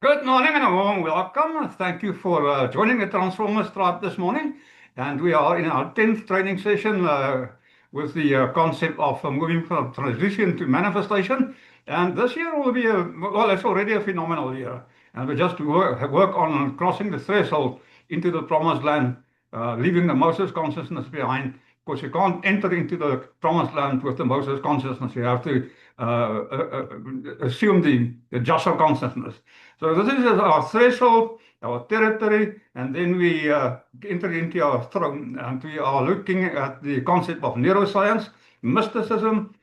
Good morning and a warm welcome. Thank you for joining the Transformers Tribe this morning. And we are in our 10th training session with the concept of moving from transition to manifestation. And this year will be it's already a phenomenal year. And we just work on crossing the threshold into the promised land, leaving the Moses consciousness behind. Because you can't enter into the promised land with the Moses consciousness. You have to assume the Joshua consciousness. So this is our threshold, our territory, and then we enter into our throne. And we are looking at the concept of neuroscience, mysticism,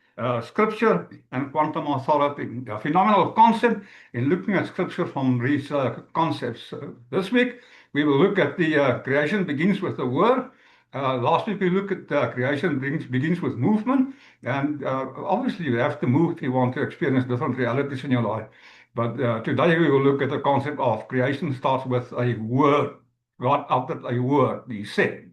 scripture, and quantum authority. A phenomenal concept in looking at scripture from these concepts. This week, we will look at the creation begins with the word. Last week we looked at creation begins with movement, and obviously you have to move if you want to experience different realities in your life. But today we will look at the concept of creation starts with a word. God uttered a word, He said.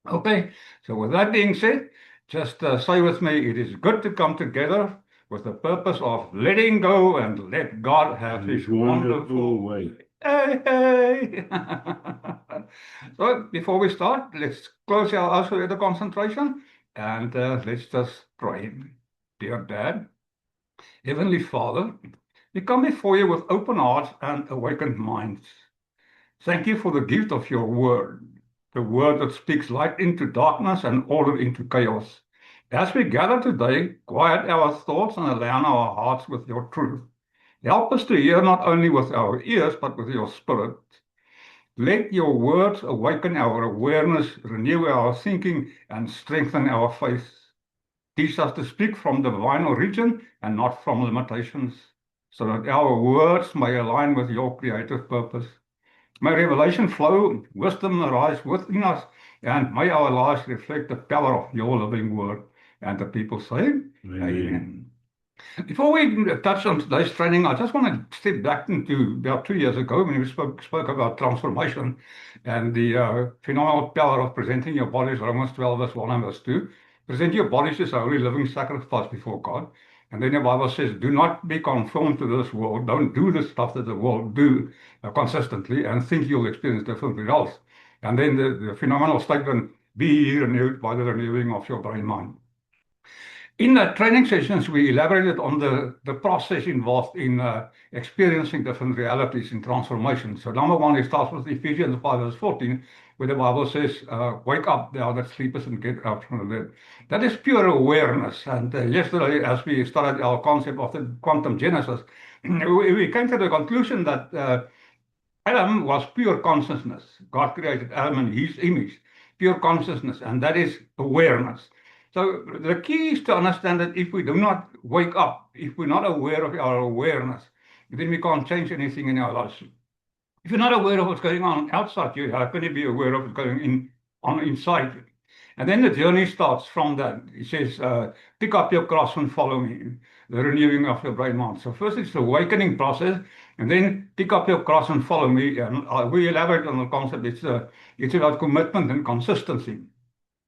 Okay, so with that being said, just say with me, it is good to come together with the purpose of letting go and let God have His wonderful way. Hey, hey. So before we start, let's close our eyes with the concentration and let's just pray. Dear Dad, Heavenly Father, we come before you with open hearts and awakened minds. Thank you for the gift of your word, the word that speaks light into darkness and order into chaos. As we gather today, quiet our thoughts and align our hearts with your truth. Help us to hear not only with our ears, but with your spirit. Let your words awaken our awareness, renew our thinking, and strengthen our faith. Teach us to speak from divine origin and not from limitations, so that our words may align with your creative purpose. May revelation flow, wisdom arise within us, and may our lives reflect the power of your living word. And the people say, Amen. Before we touch on today's training, I just want to step back into about 2 years ago when we spoke about transformation and the phenomenal power of presenting your bodies, Romans 12, verse 1 and verse 2. Present your bodies as a holy living sacrifice before God. And then the Bible says, do not be conformed to this world. Don't do the stuff that the world do consistently and think you'll experience different results. And then the phenomenal statement, be renewed by the renewing of your brain mind. In the training sessions, we elaborated on the process involved in experiencing different realities in transformation. So number one, it starts with Ephesians 5 verse 14, where the Bible says, wake up thou that sleepest and get up from the dead. That is pure awareness. And yesterday, as we started our concept of the quantum genesis, we came to the conclusion that Adam was pure consciousness. God created Adam in his image, pure consciousness, and that is awareness. So the key is to understand that if we do not wake up, if we're not aware of our awareness, then we can't change anything in our lives. If you're not aware of what's going on outside you, how can you be aware of what's going on inside you? And then the journey starts from that. It says, pick up your cross and follow me, the renewing of your brain mind. So first it's the awakening process, and then pick up your cross and follow me. And we elaborate on the concept. It's about commitment and consistency.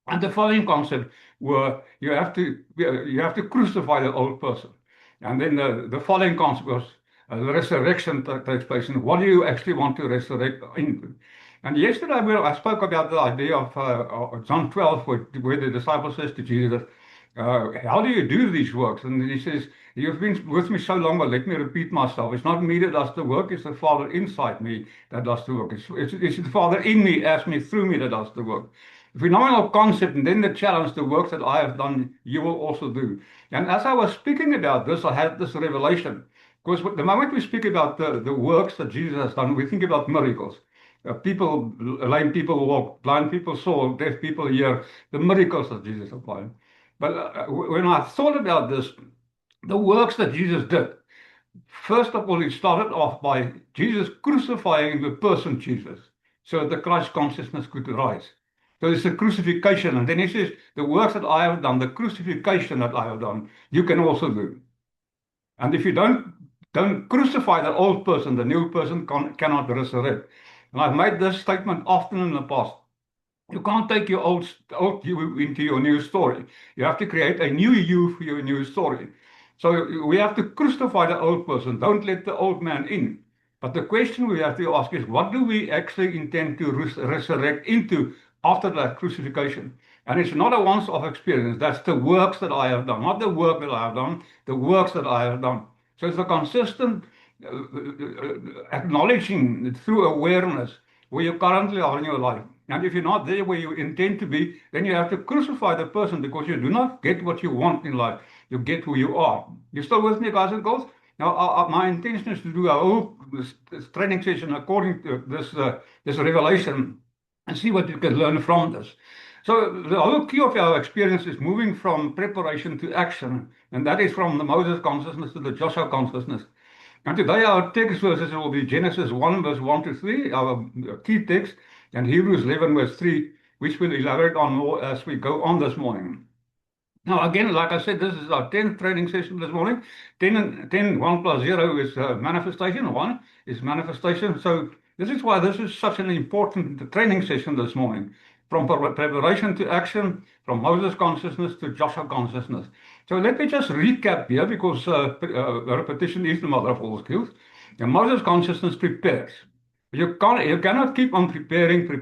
And the following concept were you have to crucify the old person. And then the following concept was the resurrection takes place. And what do you actually want to resurrect into? And yesterday I spoke about the idea of John 12, where the disciple says to Jesus, how do you do these works? And he says, you've been with me so long, but let me repeat myself. It's not me that does the work, it's the Father inside me that does the work. It's the Father in me, as me, through me that does the work. Phenomenal concept, and then the challenge, the works that I have done, you will also do. And as I was speaking about this, I had this revelation. Because the moment we speak about the works that Jesus has done, we think about miracles. Lame people walk, blind people saw, deaf people hear, the miracles that Jesus has done. But when I thought about this, the works that Jesus did, first of all, it started off by Jesus crucifying the person Jesus, so that the Christ consciousness could arise. So it's the crucifixion, and then he says, the works that I have done, the crucifixion that I have done, you can also do. And if you don't crucify the old person, the new person cannot resurrect. And I've made this statement often in the past. You can't take your old you into your new story. You have to create a new you for your new story. So we have to crucify the old person. Don't let the old man in. But the question we have to ask is, what do we actually intend to resurrect into after that crucifixion? And it's not a once-off experience. That's the works that I have done, not the work that I have done, the works that I have done. So it's a consistent acknowledging through awareness where you currently are in your life. And if you're not there where you intend to be, then you have to crucify the person, because you do not get what you want in life. You get who you are. You still with me, guys and girls? Now, my intention is to do a whole this training session according to this revelation and see what you can learn from this. So the whole key of our experience is moving from preparation to action, and that is from the Moses consciousness to the Joshua consciousness. And today our text verses will be Genesis 1, verse 1 to 3, our key text, and Hebrews 11, verse 3, which we'll elaborate on more as we go on this morning. Now, again, like I said, this is our 10th training session this morning. 1 plus 0 is manifestation. 1 is manifestation. So this is why this is such an important training session this morning. From preparation to action, from Moses consciousness to Joshua consciousness. So let me just recap here, because repetition is the mother of all skills. And Moses consciousness prepares. You cannot keep on preparing.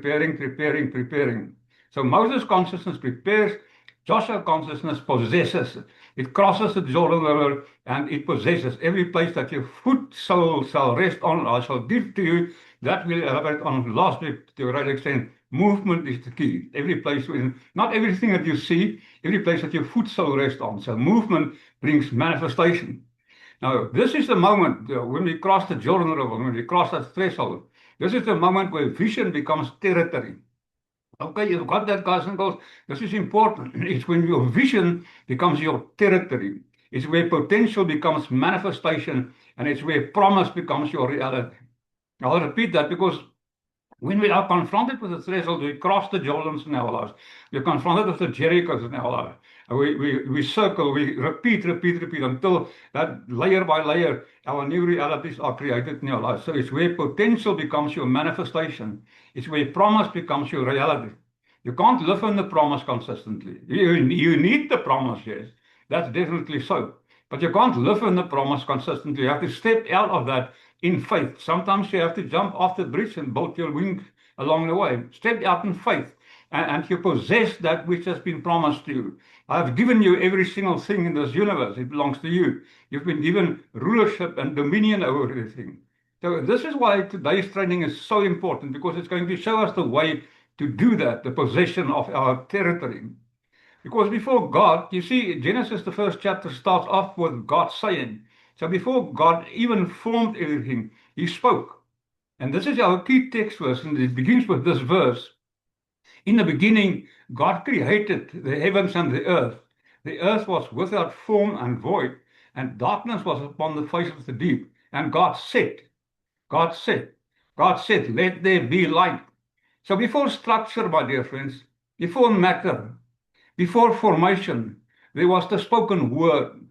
So Moses consciousness prepares. Joshua consciousness possesses. It crosses the Jordan River and it possesses every place that your foot soul shall rest on. I shall give to you. That we'll elaborate on last week to a great extent. Movement is the key. Every place, not everything that you see, every place that your foot shall rest on. So movement brings manifestation. Now, this is the moment when we cross the Jordan River, when we cross that threshold. This is the moment where vision becomes territory. Okay, you've got that, guys and girls. This is important. It's when your vision becomes your territory. It's where potential becomes manifestation, and it's where promise becomes your reality. I'll repeat that, because when we are confronted with the threshold, we cross the Jordans in our lives. We're confronted with the Jerichos in our lives. We circle, we repeat until that layer by layer, our new realities are created in our lives. So it's where potential becomes your manifestation. It's where promise becomes your reality. You can't live in the promise consistently. You need the promise, yes. That's definitely so. But you can't live in the promise consistently. You have to step out of that in faith. Sometimes you have to jump off the bridge and build your wings along the way. Step out in faith, and you possess that which has been promised to you. I have given you every single thing in this universe. It belongs to you. You've been given rulership and dominion over everything. So this is why today's training is so important, because it's going to show us the way to do that, the possession of our territory. Because before God, you see, Genesis, the first chapter, starts off with God saying. So before God even formed everything, he spoke. And this is our key text verse, and it begins with this verse. In the beginning, God created the heavens and the earth. The earth was without form and void, and darkness was upon the face of the deep. And God said, let there be light. So before structure, my dear friends, before matter, before formation, there was the spoken word.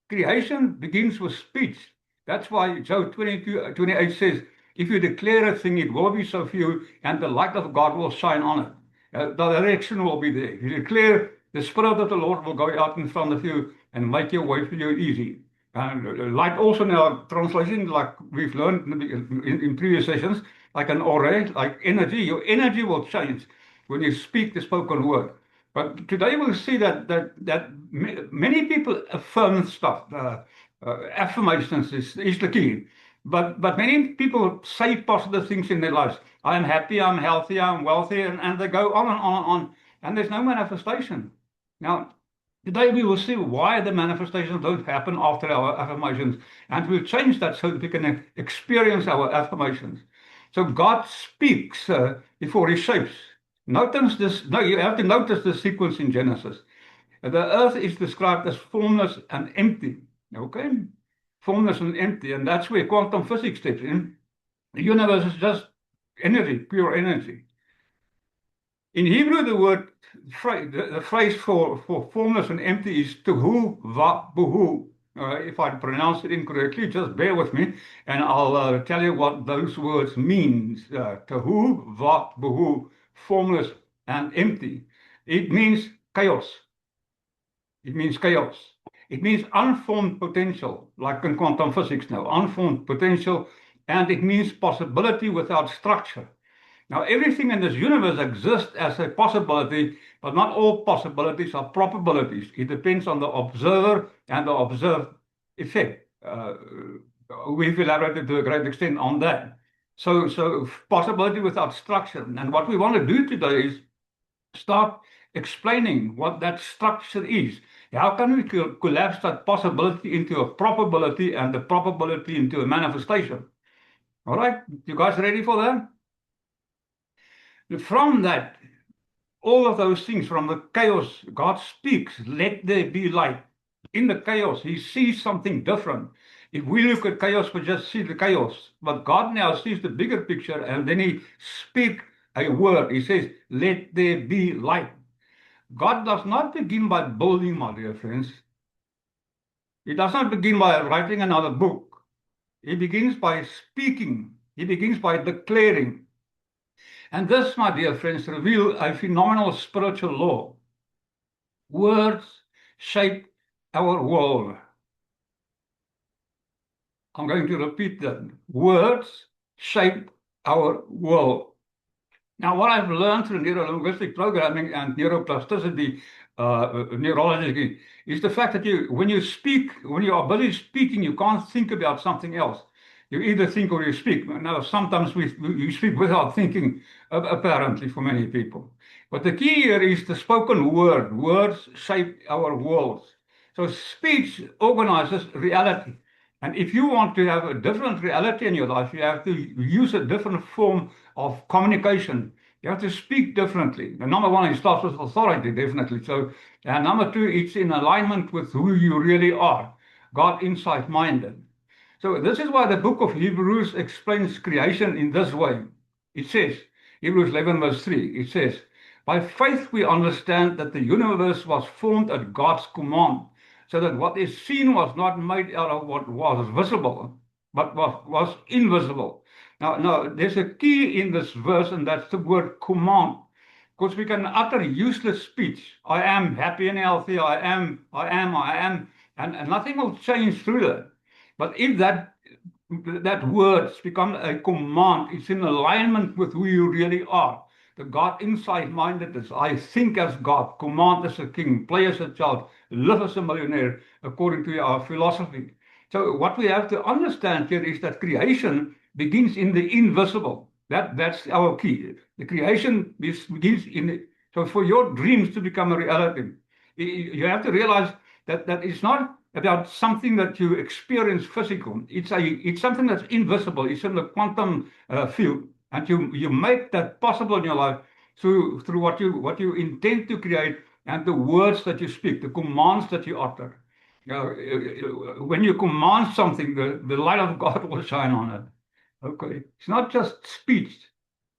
Creation begins with speech. That's why Job 22:28 says, if you declare a thing, it will be so for you, and the light of God will shine on it. The direction will be there. If you declare, the Spirit of the Lord will go out in front of you and make your way for you easy. And light also in our translation, like we've learned in previous sessions, like an aura, like energy. Your energy will change when you speak the spoken word. But today we'll see that many people affirm stuff. Affirmations is the key. But many people say positive things in their lives. I'm happy, I'm healthy, I'm wealthy, and they go on and on and on. And there's no manifestation. Now, today we will see why the manifestations don't happen after our affirmations. And we'll change that so that we can experience our affirmations. So God speaks before he shapes. Notice this. No, you have to notice the sequence in Genesis. The earth is described as formless and empty. Okay? Formless and empty. And that's where quantum physics steps in. The universe is just energy, pure energy. In Hebrew, the phrase for formless and empty is tohu va buhu. If I pronounce it incorrectly, just bear with me, and I'll tell you what those words mean. Tohu va buhu, formless and empty. It means chaos. It means chaos. It means unformed potential, like in quantum physics now. Unformed potential, and it means possibility without structure. Now, everything in this universe exists as a possibility, but not all possibilities are probabilities. It depends on the observer and the observed effect. We've elaborated to a great extent on that. So possibility without structure. And what we want to do today is start explaining what that structure is. How can we collapse that possibility into a probability and the probability into a manifestation? All right, you guys ready for that? From that, all of those things, from the chaos, God speaks, let there be light. In the chaos, he sees something different. If we look at chaos, we just see the chaos. But God now sees the bigger picture, and then he speaks a word. He says, let there be light. God does not begin by building, my dear friends. He does not begin by writing another book. He begins by speaking. He begins by declaring. And this, my dear friends, reveals a phenomenal spiritual law. Words shape our world. I'm going to repeat that. Words shape our world. Now, what I've learned through neuro-linguistic programming and neuroplasticity neurology is the fact that when you speak, when you are busy speaking, you can't think about something else. You either think or you speak. Now, sometimes you speak without thinking, apparently, for many people. But the key here is the spoken word. Words shape our worlds. So speech organizes reality. And if you want to have a different reality in your life, you have to use a different form of communication. You have to speak differently. And number one, it starts with authority, definitely. So, and number two, it's in alignment with who you really are, God inside minded. So this is why the book of Hebrews explains creation in this way. It says, Hebrews 11 verse 3, it says, by faith we understand that the universe was formed at God's command, so that what is seen was not made out of what was visible, but was invisible. Now, there's a key in this verse, and that's the word command. Because we can utter useless speech. I am happy and healthy. I am, and nothing will change through that. But if that words become a command, it's in alignment with who you really are. The God inside minded is, I think as God, command as a king, play as a child, live as a millionaire, according to our philosophy. So what we have to understand here is that creation begins in the invisible. That's our key. The creation begins in the, so for your dreams to become a reality, you have to realize that it's not about something that you experience physical. It's something that's invisible. It's in the quantum field, and you make that possible in your life through what you intend to create and the words that you speak, the commands that you utter. When you command something, the light of God will shine on it. Okay, it's not just speech.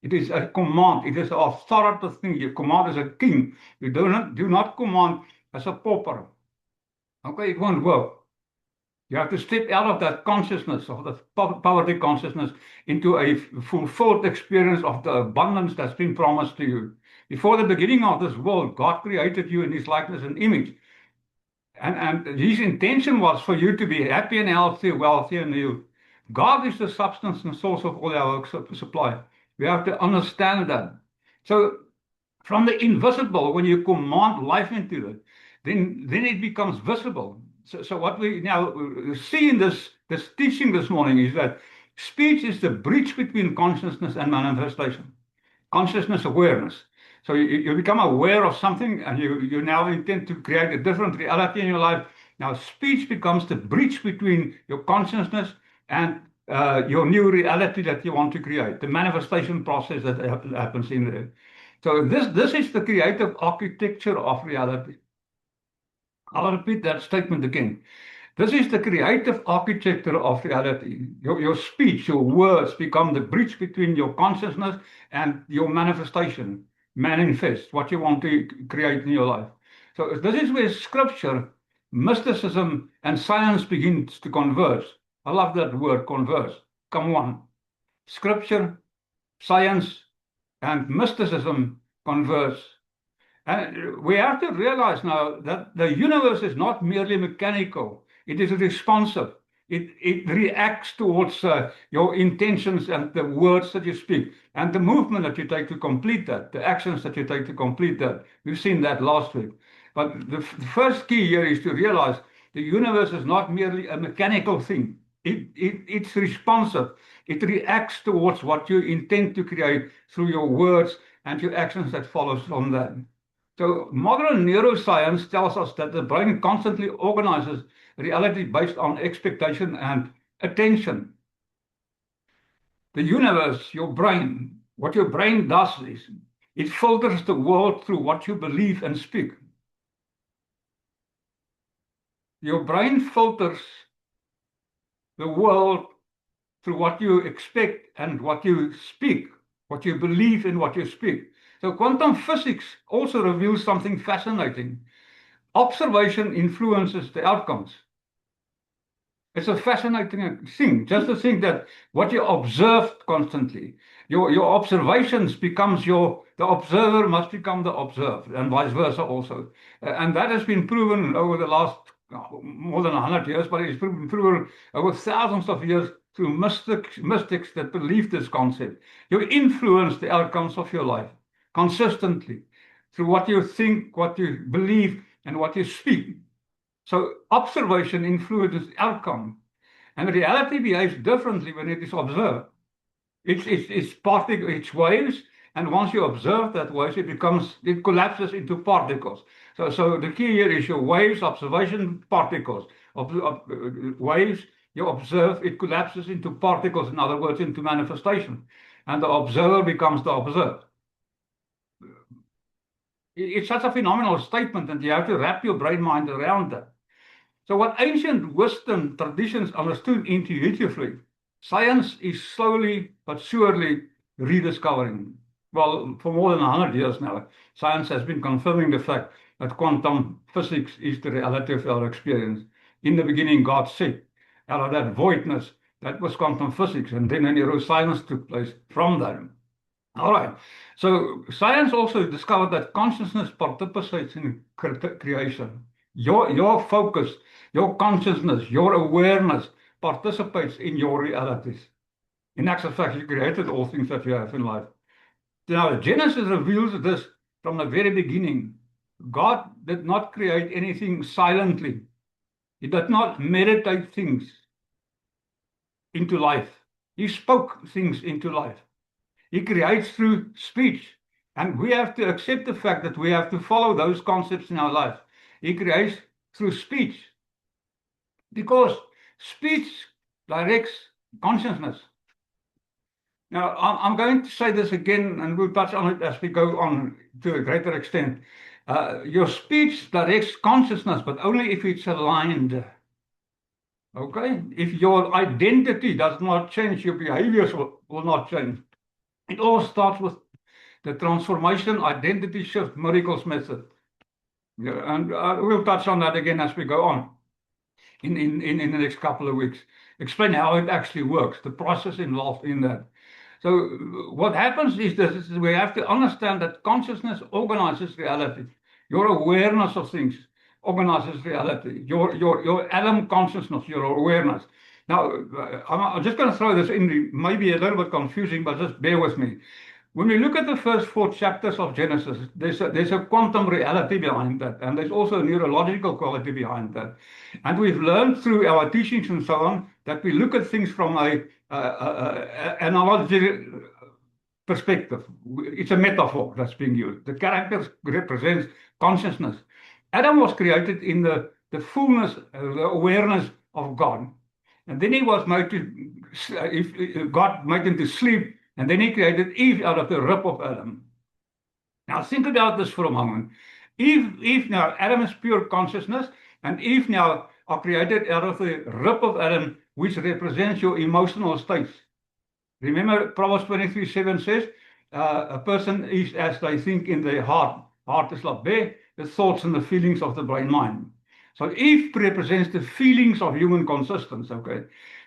It is a command. It is an authoritative thing. You command as a king. You do not command as a pauper. Okay, it won't work. You have to step out of that consciousness, of the poverty consciousness, into a fulfilled experience of the abundance that's been promised to you. Before the beginning of this world, God created you in his likeness and image. And his intention was for you to be happy and healthy, wealthy and healed. God is the substance and source of all our supply. We have to understand that. So from the invisible, when you command life into it, then it becomes visible. So what we now see in this teaching this morning is that speech is the bridge between consciousness and manifestation. Consciousness awareness. So you become aware of something, and you now intend to create a different reality in your life. Now speech becomes the bridge between your consciousness and your new reality that you want to create, the manifestation process that happens in there. So this is the creative architecture of reality. I'll repeat that statement again. This is the creative architecture of reality. Your speech, your words become the bridge between your consciousness and your manifestation. Manifest what you want to create in your life. So this is where scripture, mysticism, and science begins to converge. I love that word, converge. Come on. Scripture, science, and mysticism converge. And we have to realize now that the universe is not merely mechanical. It is responsive. It reacts towards your intentions and the words that you speak and the movement that you take to complete that, the actions that you take to complete that. We've seen that last week. But the first key here is to realize the universe is not merely a mechanical thing. It's responsive. It reacts towards what you intend to create through your words and your actions that follows from that. So modern neuroscience tells us that the brain constantly organizes reality based on expectation and attention. The universe, your brain, what your brain does is it filters the world through what you believe and speak. Your brain filters the world through what you expect and what you speak, what you believe and what you speak. So quantum physics also reveals something fascinating. Observation influences the outcomes. It's a fascinating thing, just to think that what you observe constantly, your observations becomes the observer must become the observed, and vice versa also. And that has been proven over the last more than 100 years, but it's been proven over thousands of years through mystics that believe this concept. You influence the outcomes of your life consistently through what you think, what you believe, and what you speak. So observation influences the outcome, and reality behaves differently when it is observed. It's waves, and once you observe that waves, it collapses into particles. So the key here is your waves, observation, particles. Waves, you observe, it collapses into particles, in other words, into manifestation, and the observer becomes the observed. It's such a phenomenal statement, and you have to wrap your brain mind around that. So what ancient wisdom traditions understood intuitively, science is slowly but surely rediscovering. Well, for more than 100 years now, science has been confirming the fact that quantum physics is the reality of our experience. In the beginning, God said, out of that voidness, that was quantum physics, and then a neuroscience took place from that. All right. So science also discovered that consciousness participates in creation. Your focus, your consciousness, your awareness participates in your realities. In actual fact, you created all things that you have in life. Now, Genesis reveals this from the very beginning. God did not create anything silently. He did not meditate things into life. He spoke things into life. He creates through speech. And we have to accept the fact that we have to follow those concepts in our life. He creates through speech. Because speech directs consciousness. Now, I'm going to say this again, and we'll touch on it as we go on to a greater extent. Your speech directs consciousness, but only if it's aligned. Okay? If your identity does not change, your behaviors will not change. It all starts with the transformation, identity shift, miracles method. Yeah, and we'll touch on that again as we go on in the next couple of weeks. Explain how it actually works, the process involved in that. So what happens is this: we have to understand that consciousness organizes reality. Your awareness of things organizes reality. Your Adam consciousness, your awareness. Now, I'm just going to throw this in, maybe a little bit confusing, but just bear with me. When we look at the first 4 chapters of Genesis, there's a quantum reality behind that, and there's also a neurological quality behind that. And we've learned through our teachings and so on that we look at things from a analogy perspective. It's a metaphor that's being used. The character represents consciousness. Adam was created in the fullness, the awareness of God. And then he was made to, God made him to sleep, and then he created Eve out of the rib of Adam. Now think about this for a moment. Eve now, Adam is pure consciousness, and Eve now are created out of the rib of Adam, which represents your emotional states. Remember, Proverbs 23:7 says, a person is as they think in their heart. Heart is like there, the thoughts and the feelings of the brain mind. So Eve represents the feelings of human consistence, okay?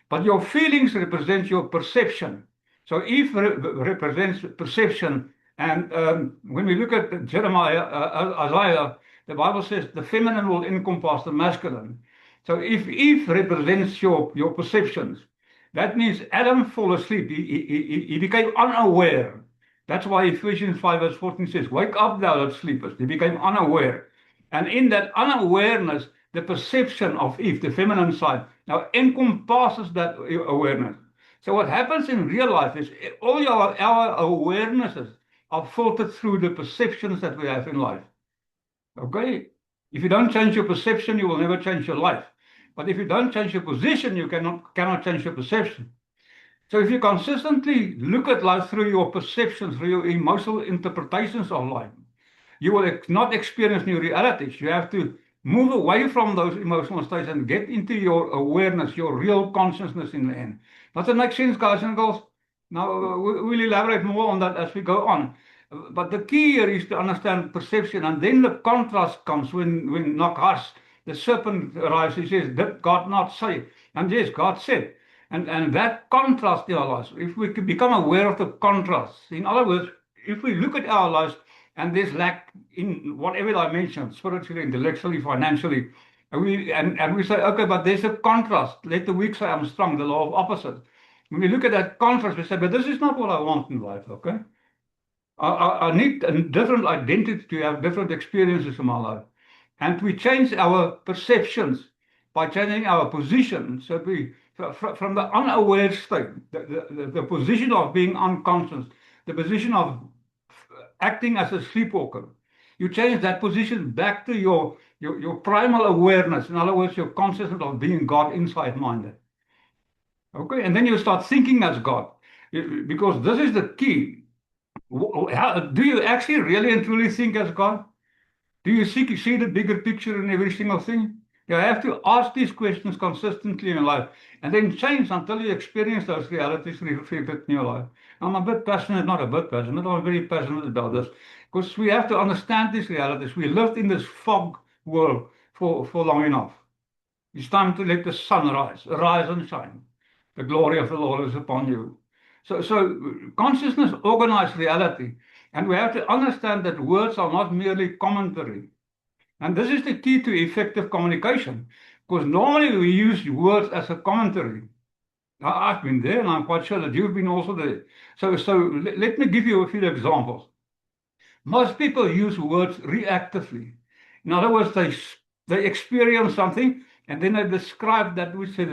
But your feelings represent your perception. So Eve represents perception. And when we look at Jeremiah, Isaiah, the Bible says the feminine will encompass the masculine. So if Eve represents your perceptions, that means Adam fell asleep. He became unaware. That's why Ephesians 5 verse 14 says, wake up thou that sleepest. He became unaware. And in that unawareness, the perception of Eve, the feminine side, now encompasses that awareness. So what happens in real life is all our awarenesses are filtered through the perceptions that we have in life. Okay? If you don't change your perception, you will never change your life. But if you don't change your position, you cannot change your perception. So if you consistently look at life through your perceptions, through your emotional interpretations of life, you will not experience new realities. You have to move away from those emotional states and get into your awareness, your real consciousness in the end. Does that make sense, guys and girls? Now, we'll elaborate more on that as we go on. But the key here is to understand perception, and then the contrast comes when Nakhas, the serpent, arrives. He says, did God not say? And yes, God said. And that contrast in our lives, if we could become aware of the contrast, in other words, if we look at our lives and there's lack in whatever dimension, spiritually, intellectually, financially, and we say, okay, but there's a contrast. Let the weak say I'm strong, the law of opposites. When we look at that contrast, we say, but this is not what I want in life, okay? I need a different identity to have different experiences in my life. And we change our perceptions by changing our position. So we, from the unaware state, the position of being unconscious, the position of acting as a sleepwalker, you change that position back to your primal awareness. In other words, your consciousness of being God inside minded. Okay, and then you start thinking as God, because this is the key. Do you actually really and truly think as God? Do you see the bigger picture in every single thing? You have to ask these questions consistently in your life and then change until you experience those realities reflected in your life. I'm a bit passionate, not a bit passionate, I'm very passionate about this because we have to understand these realities. We lived in this fog world for long enough. It's time to let the sun rise and shine. The glory of the Lord is upon you. So consciousness organizes reality, and we have to understand that words are not merely commentary. And this is the key to effective communication, because normally we use words as a commentary. I've been there, and I'm quite sure that you've been also there. So let me give you a few examples. Most people use words reactively. In other words, they experience something, and then they describe that which they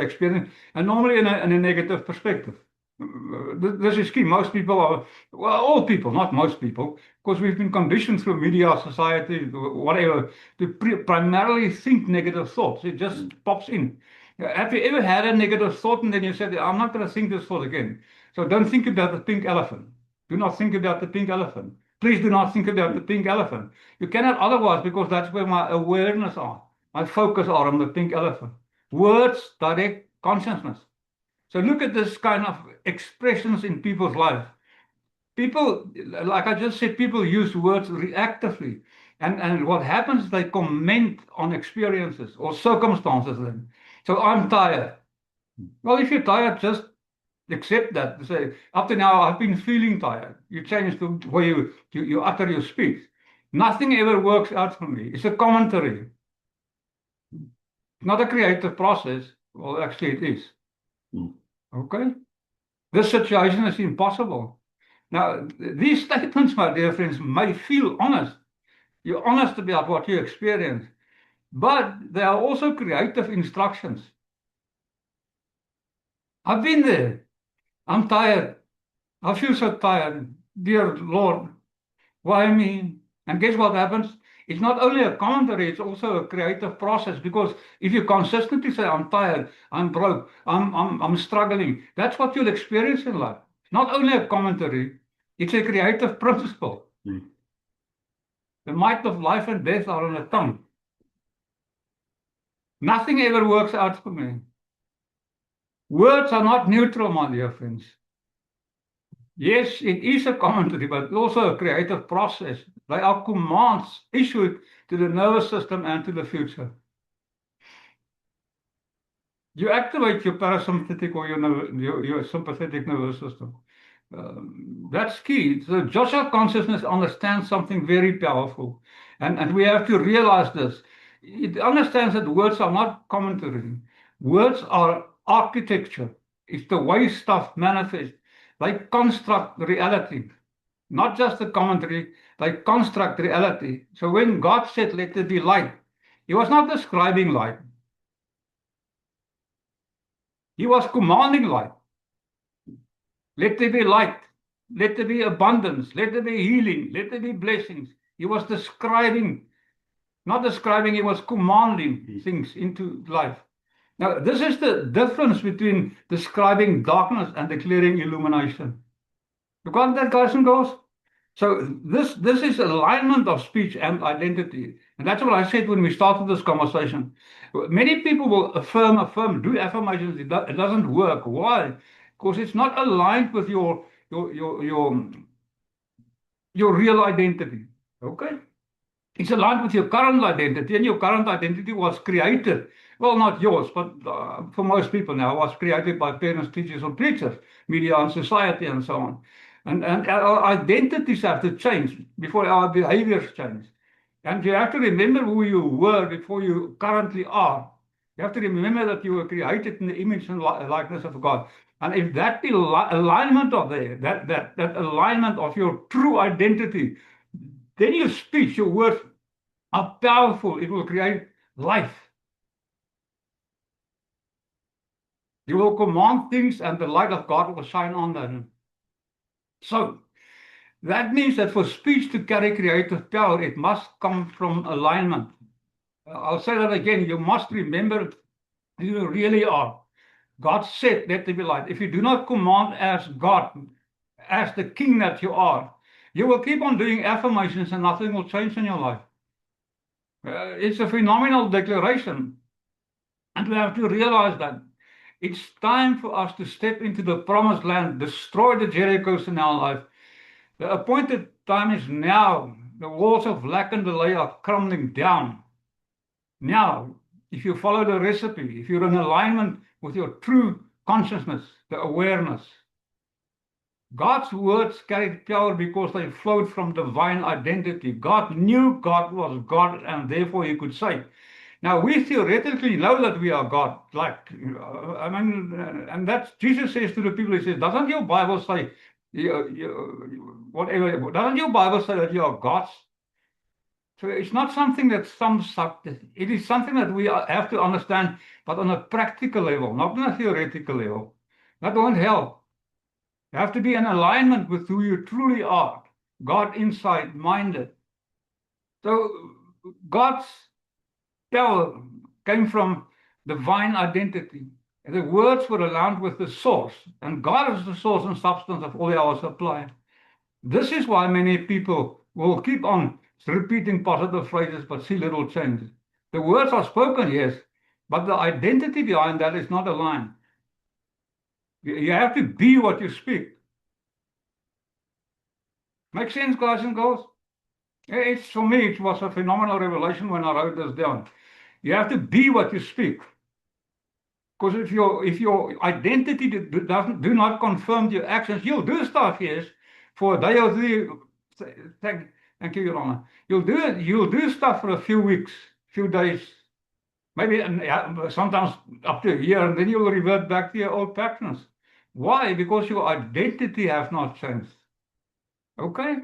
experience, and normally in a negative perspective. This is key. Most people are, well, all people, not most people, because we've been conditioned through media, society, whatever, to primarily think negative thoughts. It just pops in. Have you ever had a negative thought and then you said, I'm not going to think this thought again? So don't think about the pink elephant. Do not think about the pink elephant. Please do not think about the pink elephant. You cannot otherwise, because that's where my awareness are. My focus are on the pink elephant. Words direct consciousness. So look at this kind of expressions in people's life. People, like I just said, people use words reactively. And what happens is they comment on experiences or circumstances then. So I'm tired. Well, if you're tired, just accept that. Say, up to now, I've been feeling tired. You change the way you utter your speech. Nothing ever works out for me. It's a commentary. Not a creative process. Well, actually it is. Okay? This situation is impossible. Now, these statements, my dear friends, may feel honest. You're honest about what you experience, but they are also creative instructions. I've been there. I'm tired. I feel so tired. Dear Lord, why me? And guess what happens? It's not only a commentary, it's also a creative process, because if you consistently say, I'm tired, I'm broke, I'm struggling, that's what you'll experience in life. It's not only a commentary, it's a creative principle. The might of life and death are on the tongue. Nothing ever works out for me. Words are not neutral, my dear friends. Yes, it is a commentary, but also a creative process. They are commands issued to the nervous system and to the future. You activate your parasympathetic or your sympathetic nervous system. That's key. So Joshua consciousness understands something very powerful. And we have to realize this. It understands that words are not commentary. Words are architecture. It's the way stuff manifests. They construct reality, not just the commentary, they construct reality. So when God said, let there be light, he was not describing light. He was commanding light. Let there be light. Let there be abundance. Let there be healing. Let there be blessings. He was describing, not describing, he was commanding things into life. Now, this is the difference between describing darkness and declaring illumination. You got that, guys and girls? So this is alignment of speech and identity. And that's what I said when we started this conversation. Many people will affirm, do affirmations. It doesn't work. Why? Because it's not aligned with your real identity. Okay? It's aligned with your current identity, and your current identity was created. Well, not yours, but for most people now, was created by parents, teachers, or preachers, media, and society, and so on. And our identities have to change before our behaviors change. And you have to remember who you were before you currently are. You have to remember that you were created in the image and likeness of God. And if that alignment of that alignment of your true identity, then your speech, your words are powerful. It will create life. You will command things and the light of God will shine on them. So that means that for speech to carry creative power, it must come from alignment. I'll say that again. You must remember who you really are. God said, let there be light. If you do not command as God, as the king that you are, you will keep on doing affirmations and nothing will change in your life. It's a phenomenal declaration. And we have to realize that it's time for us to step into the promised land, destroy the Jerichos in our life. The appointed time is now. The walls of lack and delay are crumbling down. Now, if you follow the recipe, if you're in alignment with your true consciousness, the awareness, God's words carried power because they flowed from divine identity. God knew God was God, and therefore he could say. Now, we theoretically know that we are God. And that's Jesus says to the people, he says, doesn't your Bible say, whatever, doesn't your Bible say that you are gods? So it's not something that sums up. It is something that we have to understand, but on a practical level, not on a theoretical level. That won't help. You have to be in alignment with who you truly are, God inside minded. So God's power came from divine identity. And the words were aligned with the source, and God is the source and substance of all our supply. This is why many people will keep on repeating positive phrases but see little change. The words are spoken, yes, but the identity behind that is not aligned. You have to be what you speak. Make sense, guys and girls? For me, it was a phenomenal revelation when I wrote this down. You have to be what you speak. Because if your identity do not confirm your actions, you'll do stuff, yes, for a day or two. Thank you, Your Honor. You'll do stuff for a few weeks, few days, maybe sometimes up to a year, and then you will revert back to your old patterns. Why? Because your identity has not changed. Okay?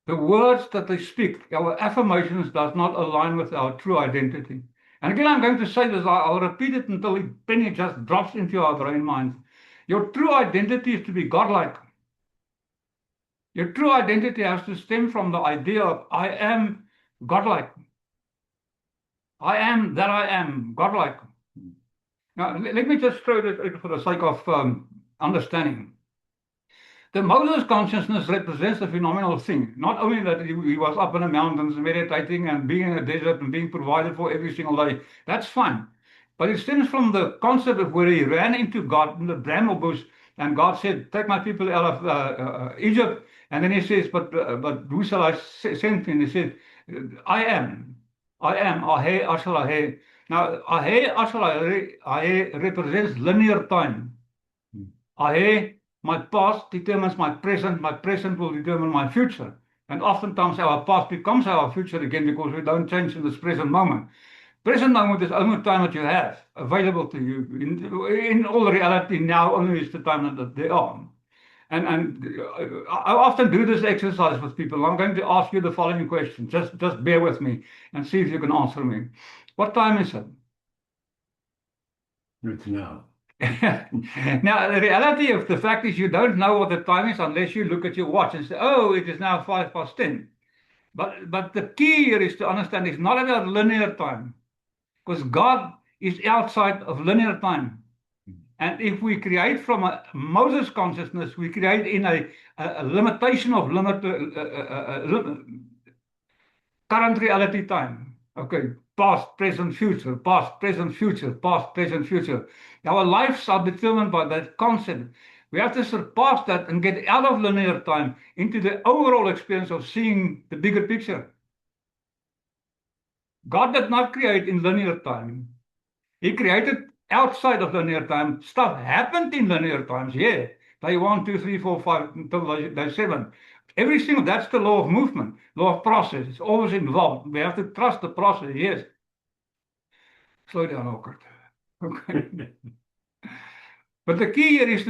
The words that they speak, our affirmations, does not align with our true identity. And again, I'm going to say this, I'll repeat it until the penny just drops into your brain minds. Your true identity is to be godlike. Your true identity has to stem from the idea of I am godlike. I am that I am, godlike. Now, let me just throw this for the sake of understanding. The Moses consciousness represents a phenomenal thing. Not only that he was up in the mountains meditating and being in a desert and being provided for every single day. That's fine. But it stems from the concept of where he ran into God in the bramble bush, and God said, take my people out of Egypt. And then he says, but who shall I send me? And he said, I am. Ahe Ashal Ahe. Now, Ahe Ashal Ahe represents linear time. Ahe, my past determines my present will determine my future. And oftentimes our past becomes our future again because we don't change in this present moment. Present moment is only time that you have available to you. In all reality, now only is the time that they are. And I often do this exercise with people. I'm going to ask you the following question. Just bear with me and see if you can answer me. What time is it? It's now. Now, the reality of the fact is you don't know what the time is unless you look at your watch and say, oh, it is now 10:05. But the key here is to understand it's not about linear time, because God is outside of linear time. And if we create from a Moses consciousness, we create in a limitation of current reality time. Okay, past, present, future, past, present, future, past, present, future. Our lives are determined by that concept. We have to surpass that and get out of linear time into the overall experience of seeing the bigger picture. God did not create in linear time. He created outside of linear time. Stuff happened in linear times, yeah. Day 1, 2, 3, 4, 5 until day 7. Everything, that's the law of movement, law of process. It's always involved. We have to trust the process, yes. Slow down, Alkert. Okay. But the key here is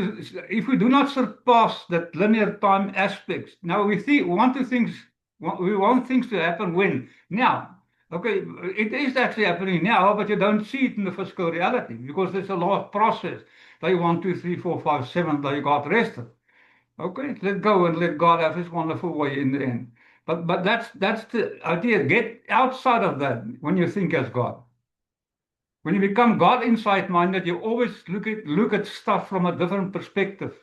if we do not surpass that linear time aspects, now we want things to happen when? Now. Okay, it is actually happening now, but you don't see it in the physical reality because there's a lot of process. Day 1, 2, 3, 4, 5, 7, they got rested. Okay, let go and let God have his wonderful way in the end. But that's the idea. Get outside of that when you think as God. When you become God inside minded, you always look at stuff from a different perspective.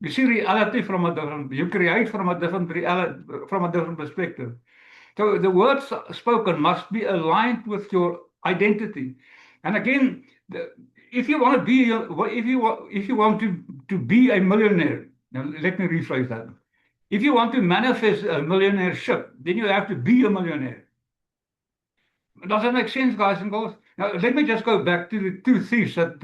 You see reality you create from a different reality, from a different perspective. So the words spoken must be aligned with your identity. And again, if you want to be, if you want to be a millionaire, now let me rephrase that. If you want to manifest a millionaireship, then you have to be a millionaire. Does that make sense, guys and girls? Now, let me just go back to the two thieves that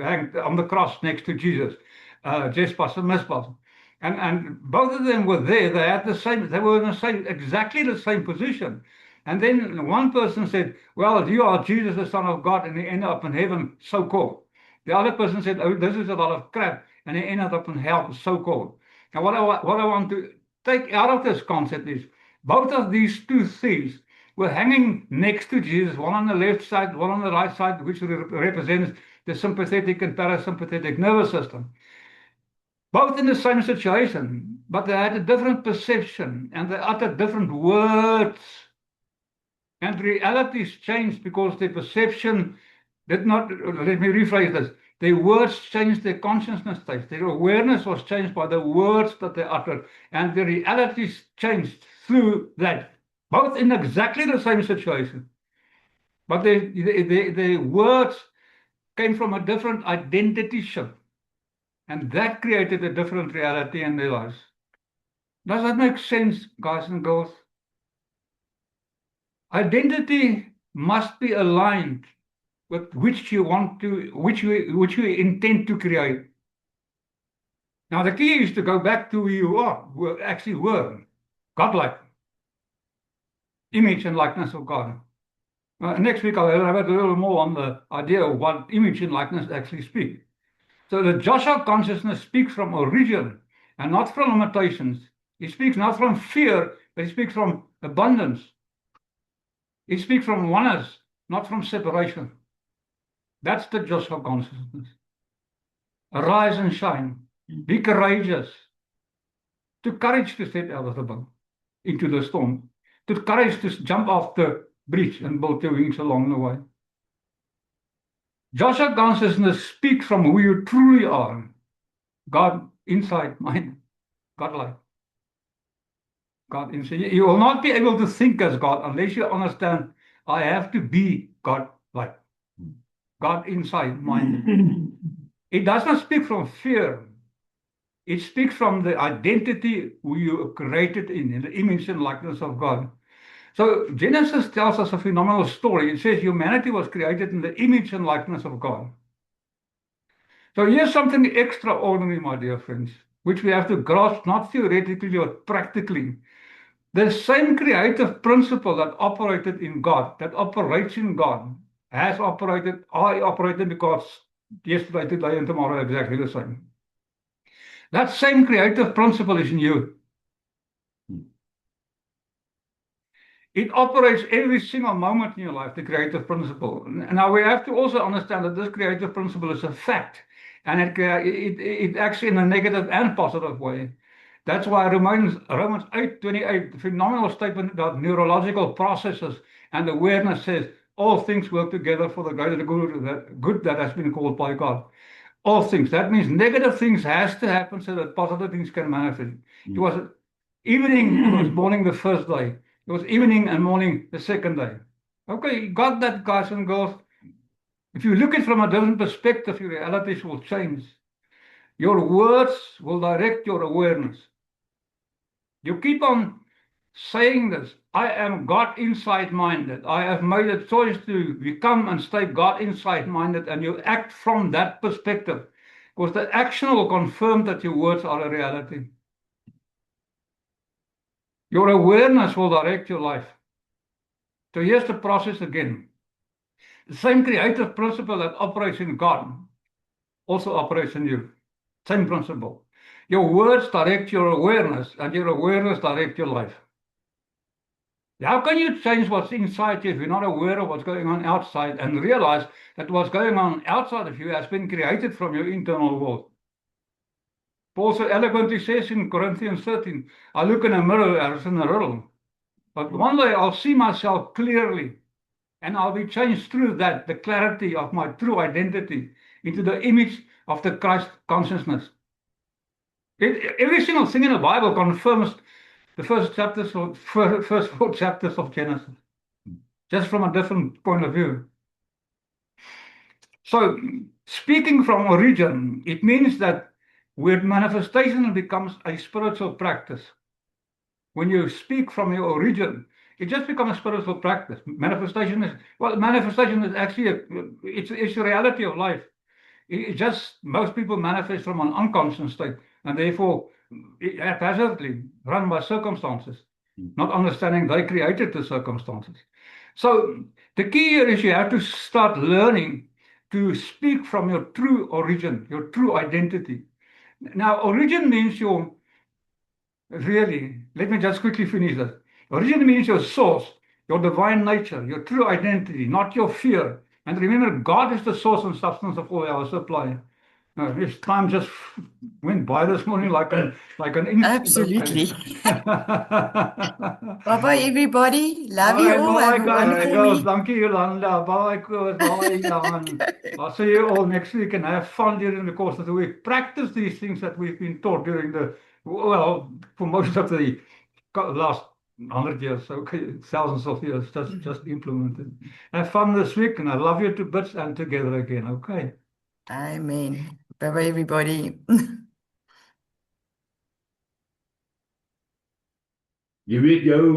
hanged on the cross next to Jesus, Jespas and Mispas. And both of them were there. They were in exactly the same position. And then one person said, well, you are Jesus, the Son of God, and he ended up in heaven, so-called. The other person said, oh, this is a lot of crap, and he ended up in hell, so-called. Now, what I want to take out of this concept is both of these two thieves were hanging next to Jesus, one on the left side, one on the right side, which represents the sympathetic and parasympathetic nervous system. Both in the same situation, but they had a different perception and they uttered different words. And realities changed because their perception did not, let me rephrase this, their words changed their consciousness state. Their awareness was changed by the words that they uttered, and the realities changed through that. Both in exactly the same situation. But the words came from a different identity shift. And that created a different reality in their lives. Does that make sense, guys and girls? Identity must be aligned with which you intend to create. Now the key is to go back to who you are, who actually were, godlike. Image and likeness of God. Next week I'll elaborate a little more on the idea of what image and likeness actually speak. So the Joshua consciousness speaks from origin and not from limitations. He speaks not from fear, but he speaks from abundance. He speaks from oneness, not from separation. That's the Joshua consciousness. Arise and shine. Be courageous. To courage to step out of the boat into the storm. To courage to jump off the bridge and build your wings along the way. Joshua consciousness speaks from who you truly are. God inside, mind, godlike. God inside. You will not be able to think as God unless you understand I have to be godlike. God inside, mind. It does not speak from fear. It speaks from the identity who you are created in the image and likeness of God. So Genesis tells us a phenomenal story. It says humanity was created in the image and likeness of God. So here's something extraordinary, my dear friends, which we have to grasp not theoretically but practically. The same creative principle that operated in God, that operates in God, has operated, I operated because yesterday, today, and tomorrow are exactly the same. That same creative principle is in you. It operates every single moment in your life, the creative principle. Now, we have to also understand that this creative principle is a fact, and it acts in a negative and positive way. That's why Romans 8:28, the phenomenal statement about neurological processes and awareness says, all things work together for the greater good that has been called by God. All things. That means negative things has to happen so that positive things can manifest. It was evening, it was morning the first day. It was evening and morning the second day. Okay, you got that, guys and girls. If you look at it from a different perspective, your realities will change. Your words will direct your awareness. You keep on saying this. I am God inside minded. I have made a choice to become and stay God inside minded, and you act from that perspective. Because the action will confirm that your words are a reality. Your awareness will direct your life. So here's the process again. The same creative principle that operates in God also operates in you. Same principle. Your words direct your awareness, and your awareness direct your life. How can you change what's inside you if you're not aware of what's going on outside and realize that what's going on outside of you has been created from your internal world? Paul so eloquently says in Corinthians 13, I look in a mirror as in a riddle, but one day I'll see myself clearly, and I'll be changed through that, the clarity of my true identity, into the image of the Christ consciousness. Every single thing in the Bible confirms the first four chapters of Genesis, just from a different point of view. So, speaking from origin, it means that where manifestation becomes a spiritual practice. When you speak from your origin, it just becomes a spiritual practice. Manifestation is actually it's a reality of life. It just most people manifest from an unconscious state, and therefore haphazardly run by circumstances, not understanding they created the circumstances. So the key here is you have to start learning to speak from your true origin, your true identity. Now, origin means your really, let me just quickly finish this. Origin means your source, your divine nature, your true identity, not your fear. And remember, God is the source and substance of all our supply. This time just went by this morning like an instant. Absolutely. Bye-bye, everybody. Love you all. Bye, Have a wonderful girls. week. Dankie, Yolanda. Bye, Koos. Bye, Jan. I'll see you all next week and have fun during the course of the week. Practice these things that we've been taught for most of the last 100 years, okay, thousands of years, just implemented. Have fun this week, and I love you to bits and together again, okay? Amen. Bye-bye, everybody. Jy weet jou